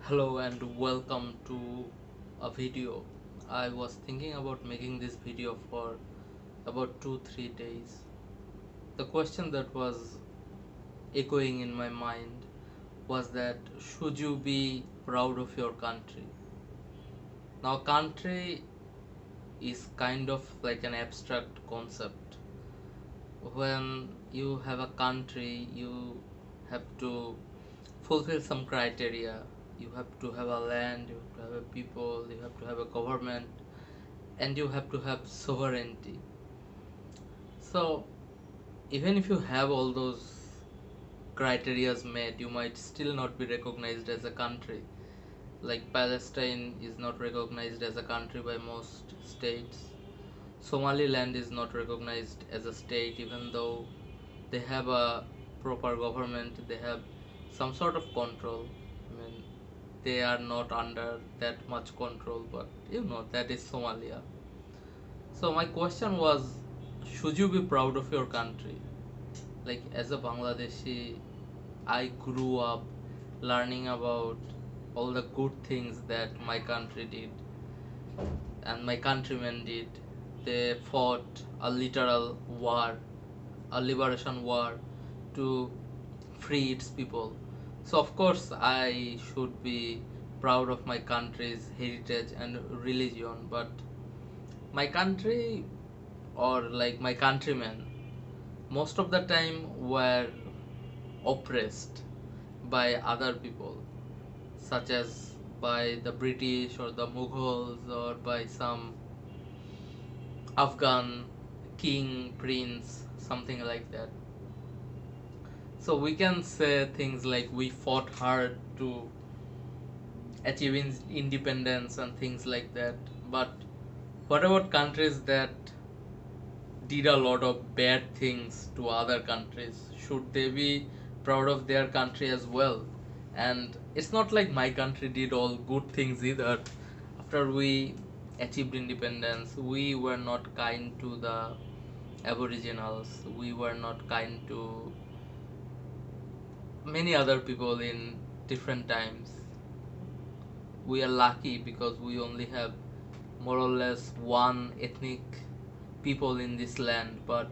Hello and welcome to a video. I was thinking about making this video for about 2-3 days. The question that was echoing in my mind was that should you be proud of your country? Now, country is kind of like an abstract concept. When you have a country, you have to fulfill some criteria. You have to have a land, you have to have a people, you have to have a government, and you have to have sovereignty. So even if you have all those criterias met, you might still not be recognized as a country. Like Palestine is not recognized as a country by most states. Somaliland is not recognized as a state, even though they have a proper government, they have some sort of control. I mean, they are not under that much control, but that is Somalia. So my question was, should you be proud of your country? Like as a Bangladeshi, I grew up learning about all the good things that my country did and my countrymen did. They fought a literal war, a liberation war to free its people. So of course I should be proud of my country's heritage and religion, but my country or like my countrymen most of the time were oppressed by other people, such as by the British or the Mughals or by some Afghan king, prince, something like that. So we can say things like we fought hard to achieve independence and things like that. But what about countries that did a lot of bad things to other countries? Should they be proud of their country as well? And it's not like my country did all good things either. After we achieved independence, we were not kind to the aboriginals, we were not kind to many other people in different times. We are lucky because we only have more or less one ethnic people in this land, but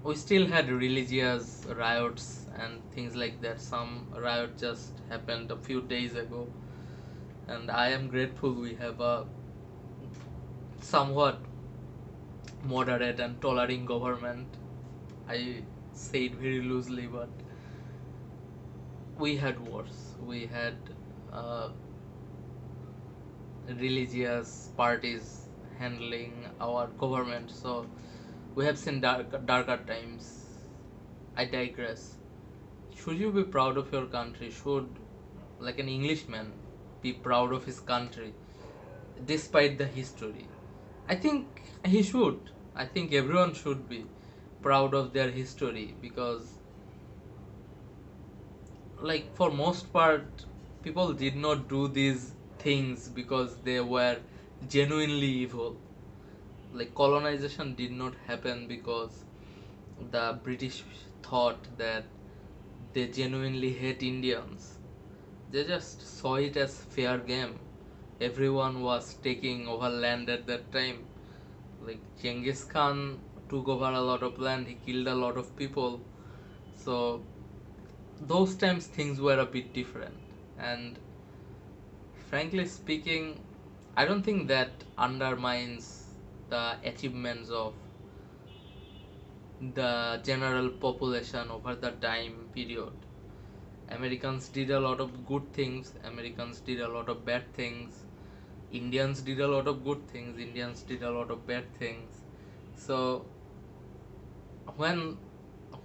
we still had religious riots and things like that. Some riot just happened a few days ago, and I am grateful we have a somewhat moderate and tolerant government. I say it very loosely, but we had wars. We had uh, religious parties handling our government. So we have seen darker times. I digress. Should you be proud of your country? Should, like an Englishman, be proud of his country despite the history? I think he should. I think everyone should be proud of their history because, like, for most part, people did not do these things because they were genuinely evil. Like, colonization did not happen because the British thought that they genuinely hate Indians. They just saw it as fair game. Everyone was taking over land at that time. Like Genghis Khan took over a lot of land, he killed a lot of people. So those times things were a bit different. And frankly speaking, I don't think that undermines the achievements of the general population over the time period. Americans did a lot of good things, Americans did a lot of bad things, Indians did a lot of good things, Indians did a lot of bad things. So when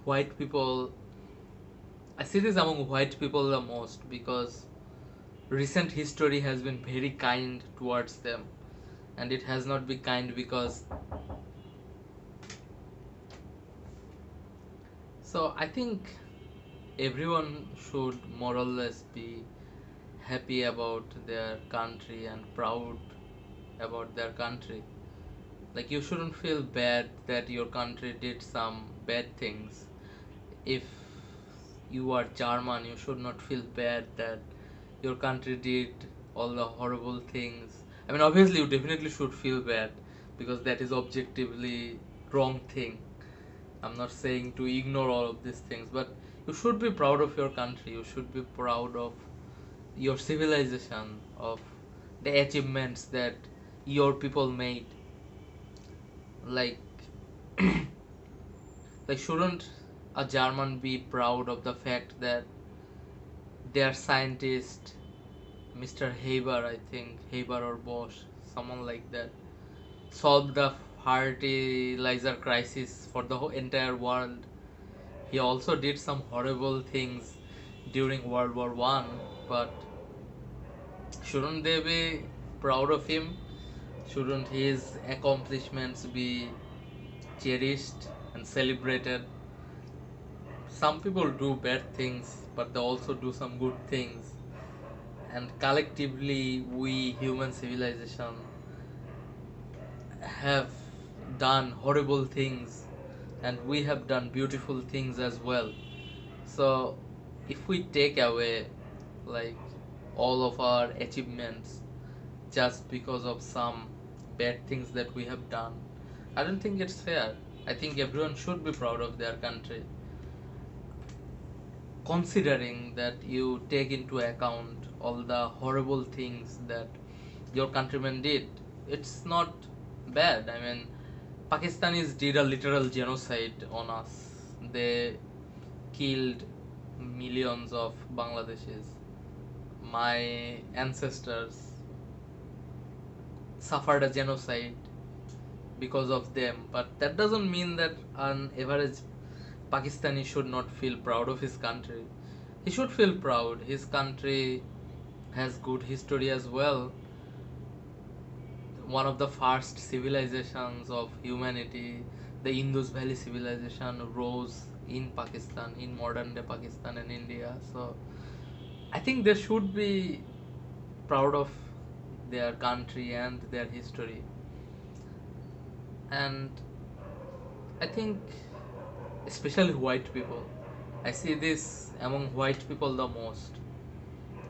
white people, I see this among white people the most because recent history has been very kind towards them, and it has not been kind because, so I think everyone should more or less be happy about their country and proud about their country. Like, you shouldn't feel bad that your country did some bad things. If you are German, you should not feel bad that your country did all the horrible things. I mean, obviously, you definitely should feel bad because that is objectively wrong thing. I'm not saying to ignore all of these things, but you should be proud of your country. You should be proud of your civilization, of the achievements that your people made. Like, like shouldn't a German be proud of the fact that their scientist, Mr. Haber, I think Haber or Bosch, someone like that, solved the fertilizer crisis for the whole entire world. He also did some horrible things during World War One, but shouldn't they be proud of him? Shouldn't his accomplishments be cherished and celebrated? Some people do bad things, but they also do some good things. And collectively, we human civilization have done horrible things, and we have done beautiful things as well. So, if we take away like all of our achievements just because of some bad things that we have done, I don't think it's fair. I think everyone should be proud of their country, considering that you take into account all the horrible things that your countrymen did. It's not bad. I mean, Pakistanis did a literal genocide on us. They killed millions of Bangladeshis. My ancestors suffered a genocide because of them, but that doesn't mean that an average Pakistani should not feel proud of his country. He should feel proud. His country has good history as well. One of the first civilizations of humanity, the Indus Valley civilization, rose in Pakistan, in modern day Pakistan and India. So I think they should be proud of their country and their history. And I think, especially white people, I see this among white people the most.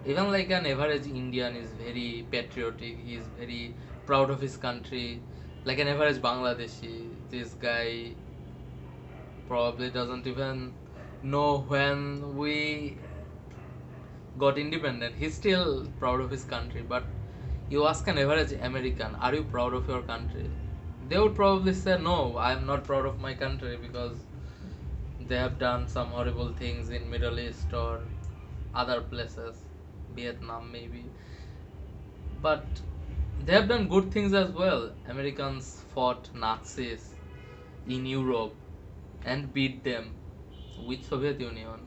Even like an average Indian is very patriotic, he is very proud of his country. Like an average Bangladeshi, this guy probably doesn't even know when we got independent. He's still proud of his country. But you ask an average American, are you proud of your country? They would probably say, no, I'm not proud of my country because they have done some horrible things in Middle East or other places, Vietnam maybe. But they have done good things as well. Americans fought Nazis in Europe and beat them with Soviet Union.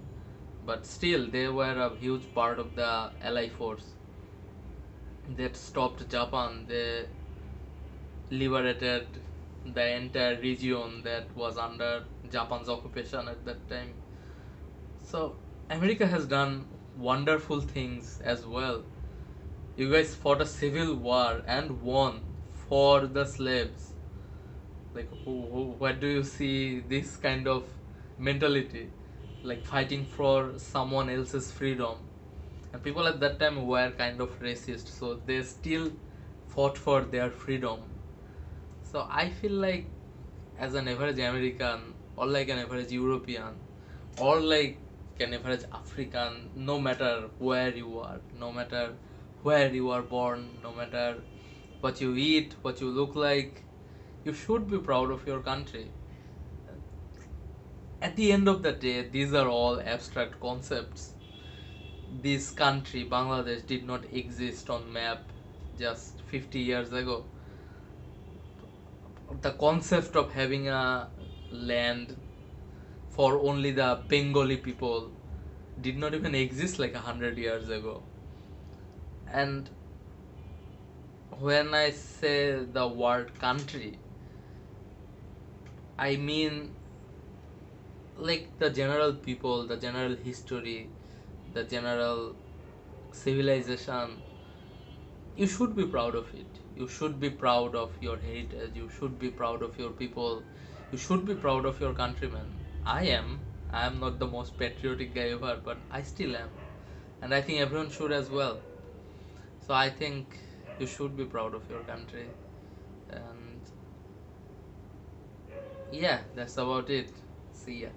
But still, they were a huge part of the Ally force that stopped Japan. They liberated the entire region that was under Japan's occupation at that time. So, America has done wonderful things as well. You guys fought a civil war and won for the slaves. Like, where do you see this kind of mentality? Like fighting for someone else's freedom. And people at that time were kind of racist, so they still fought for their freedom. So I feel like, as an average American, or like an average European, or like an average African, no matter where you are, no matter where you are born, no matter what you eat, what you look like, you should be proud of your country. At the end of the day, these are all abstract concepts. This country, Bangladesh, did not exist on map just 50 years ago. The concept of having a land for only the Bengali people did not even exist like 100 years ago. And when I say the word country, I mean like the general people, the general history, the general civilization. You should be proud of it. You should be proud of your heritage. You should be proud of your people. You should be proud of your countrymen. I am. I am not the most patriotic guy ever, but I still am. and I think everyone should as well. So I think you should be proud of your country. And yeah, that's about it. See ya.